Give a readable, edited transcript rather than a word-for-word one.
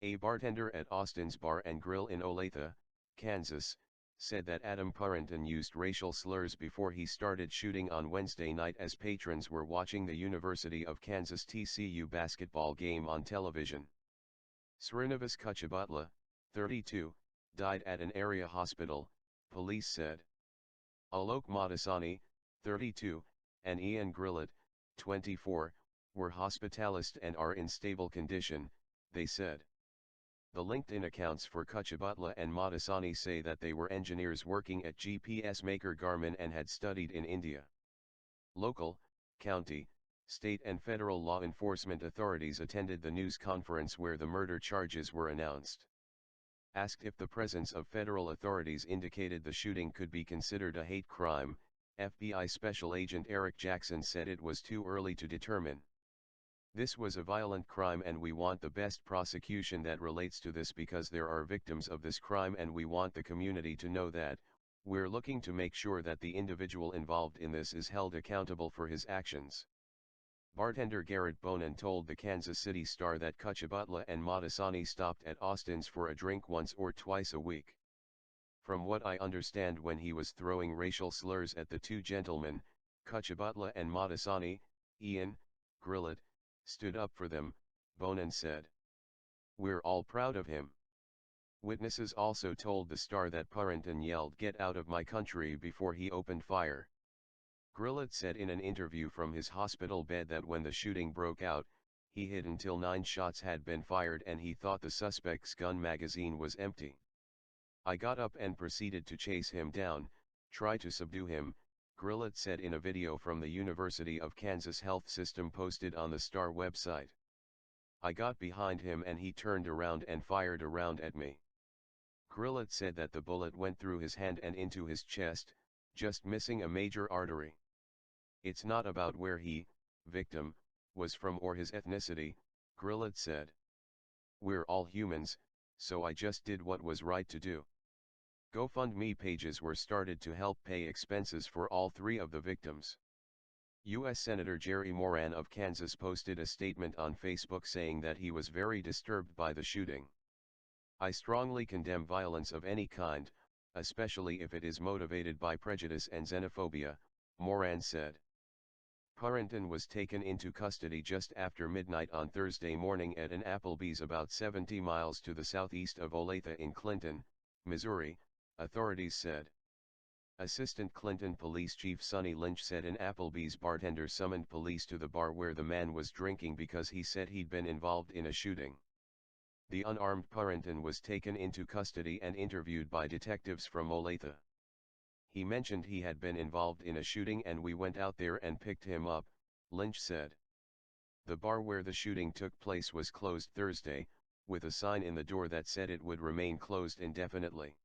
A bartender at Austin's Bar and Grill in Olathe, Kansas, said that Adam Purinton used racial slurs before he started shooting on Wednesday night as patrons were watching the University of Kansas TCU basketball game on television. Srinivas Kuchibhotla, 32, died at an area hospital, police said. Alok Madasani, 32, and Ian Grillet, 24, were hospitalized and are in stable condition, they said. The LinkedIn accounts for Kuchibhotla and Madasani say that they were engineers working at GPS maker Garmin and had studied in India. Local, county, state and federal law enforcement authorities attended the news conference where the murder charges were announced. Asked if the presence of federal authorities indicated the shooting could be considered a hate crime, FBI Special Agent Eric Jackson said it was too early to determine. This was a violent crime and we want the best prosecution that relates to this because there are victims of this crime and we want the community to know that. We're looking to make sure that the individual involved in this is held accountable for his actions. Bartender Garrett Bonin told the Kansas City Star that Kuchibhotla and Madasani stopped at Austin's for a drink once or twice a week. From what I understand, when he was throwing racial slurs at the two gentlemen, Kuchibhotla and Madasani, Ian, Grillet, stood up for them, Bonin said. We're all proud of him. Witnesses also told the Star that Purinton yelled "Get out of my country" before he opened fire. Grillet said in an interview from his hospital bed that when the shooting broke out, he hid until 9 shots had been fired and he thought the suspect's gun magazine was empty. I got up and proceeded to chase him down, try to subdue him, Grillet said in a video from the University of Kansas Health System posted on the Star website. I got behind him and he turned around and fired around at me. Grillet said that the bullet went through his hand and into his chest, just missing a major artery. It's not about where he, victim, was from or his ethnicity, Grillet said. We're all humans, so I just did what was right to do. GoFundMe pages were started to help pay expenses for all 3 of the victims. U.S. Senator Jerry Moran of Kansas posted a statement on Facebook saying that he was very disturbed by the shooting. I strongly condemn violence of any kind, especially if it is motivated by prejudice and xenophobia, Moran said. Purinton was taken into custody just after midnight on Thursday morning at an Applebee's about 70 miles to the southeast of Olathe in Clinton, Missouri, authorities said. Assistant Clinton Police Chief Sonny Lynch said an Applebee's bartender summoned police to the bar where the man was drinking because he said he'd been involved in a shooting. The unarmed Purinton was taken into custody and interviewed by detectives from Olathe. He mentioned he had been involved in a shooting and we went out there and picked him up, Lynch said. The bar where the shooting took place was closed Thursday, with a sign in the door that said it would remain closed indefinitely.